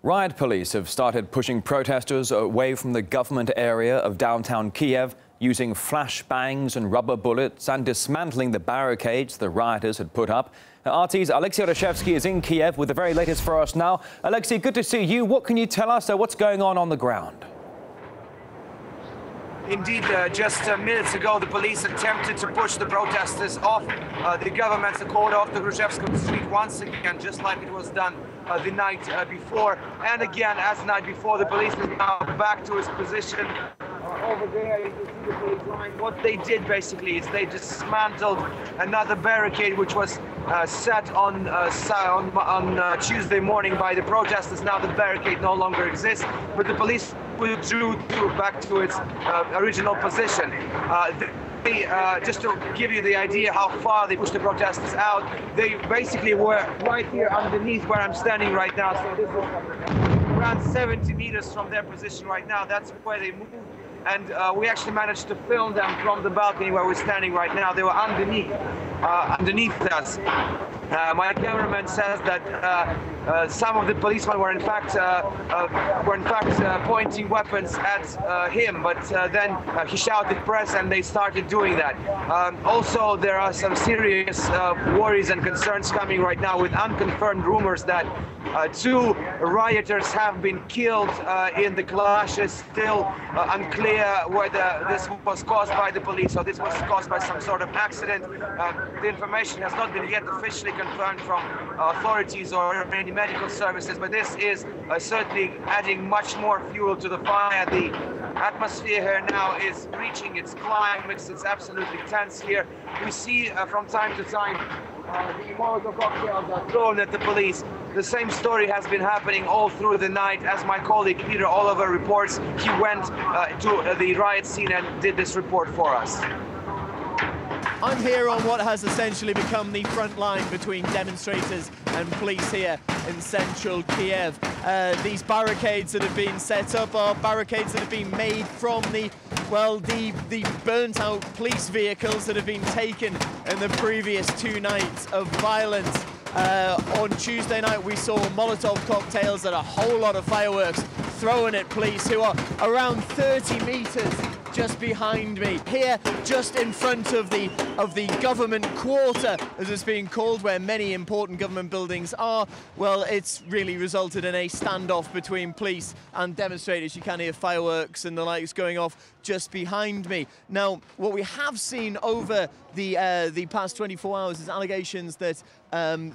Riot police have started pushing protesters away from the government area of downtown Kiev, using flashbangs and rubber bullets and dismantling the barricades the rioters had put up. RT's Alexei Rashevsky is in Kiev with the very latest for us now. Alexei, good to see you. What can you tell us? What's going on the ground? Indeed, just minutes ago, the police attempted to push the protesters off the government's accord off the Grushevsky Street once again, just like it was done the night before. And again, as the night before, the police is now back to its position over there. You can see the police line. What they did basically is they dismantled another barricade which was set on Tuesday morning by the protesters. Now the barricade no longer exists, but the police withdrew back to its original position. Just to give you the idea how far they pushed the protesters out, they basically were right here underneath where I'm standing right now. So this is around 70 meters from their position right now. That's where they moved. And we actually managed to film them from the balcony where we're standing right now. They were underneath us. My cameraman says that some of the policemen were in fact pointing weapons at him, but then he shouted press and they started doing that. Also, there are some serious worries and concerns coming right now with unconfirmed rumors that 2 rioters have been killed in the clashes. Still unclear whether this was caused by the police or this was caused by some sort of accident. The information has not been yet officially confirmed from authorities or any medical services, but this is certainly adding much more fuel to the fire. The atmosphere here now is reaching its climax. It's absolutely tense here. We see from time to time the Molotov cocktails are thrown at the police. The same story has been happening all through the night. As my colleague Peter Oliver reports, he went to the riot scene and did this report for us. I'm here on what has essentially become the front line between demonstrators and police here in central Kiev. These barricades that have been set up are barricades that have been made from the burnt-out police vehicles that have been taken in the previous 2 nights of violence. On Tuesday night, we saw Molotov cocktails and a whole lot of fireworks thrown at police who are around 30 meters just behind me. Here, just in front of the government quarter, as it's being called, where many important government buildings are, well, it's really resulted in a standoff between police and demonstrators. You can hear fireworks and the likes going off just behind me. Now, what we have seen over the past 24 hours is allegations that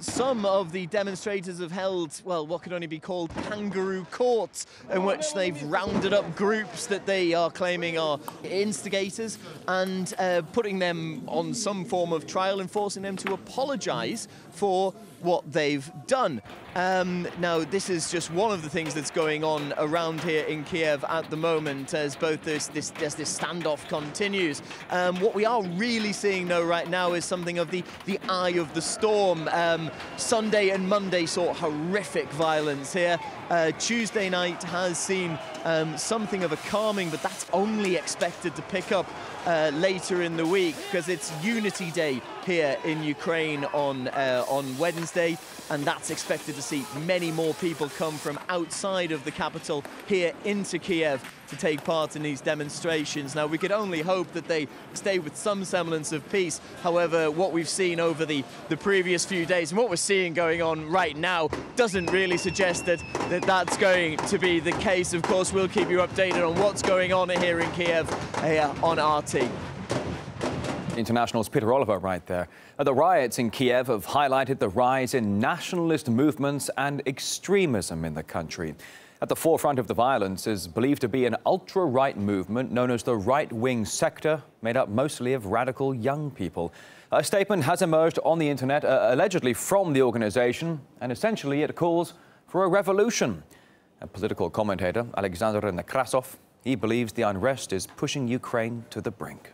some of the demonstrators have held, well, what could only be called kangaroo courts, in which they've rounded up groups that they are claiming are instigators and putting them on some form of trial and forcing them to apologise for what they've done. Now, this is just one of the things that's going on around here in Kiev at the moment, as both this standoff continues. What we are really seeing, though, right now is something of the eye of the storm. Sunday and Monday saw horrific violence here. Tuesday night has seen something of a calming, but that's only expected to pick up later in the week, because it's Unity Day here in Ukraine on Wednesday, and that's expected to see many more people come from outside of the capital here into Kiev to take part in these demonstrations. Now, we could only hope that they stay with some semblance of peace. However, what we've seen over the previous few days and what we're seeing going on right now doesn't really suggest that that's going to be the case. Of course, we'll keep you updated on what's going on here in Kiev on RT. International's Peter Oliver right there. The riots in Kiev have highlighted the rise in nationalist movements and extremism in the country. At the forefront of the violence is believed to be an ultra-right movement known as the right-wing sector, made up mostly of radical young people. A statement has emerged on the internet, allegedly from the organization, and essentially it calls for a revolution. A political commentator, Alexander Nekrasov, he believes the unrest is pushing Ukraine to the brink.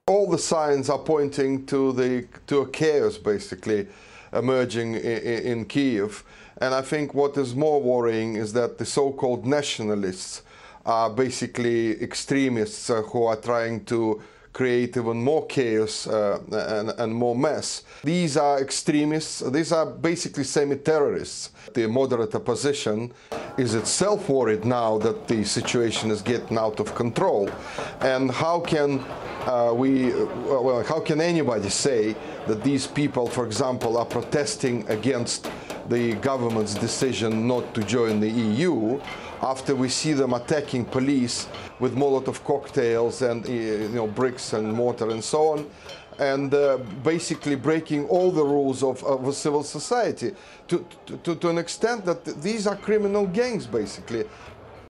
All the signs are pointing to a chaos, basically, emerging in Kiev. And I think what is more worrying is that the so-called nationalists are basically extremists who are trying to create even more chaos and more mess. These are extremists. These are basically semi-terrorists. The moderate opposition is itself worried now that the situation is getting out of control. And how can how can anybody say that these people, for example, are protesting against the government's decision not to join the EU after we see them attacking police with Molotov cocktails and bricks and mortar and so on, and basically breaking all the rules of a civil society to an extent that these are criminal gangs basically.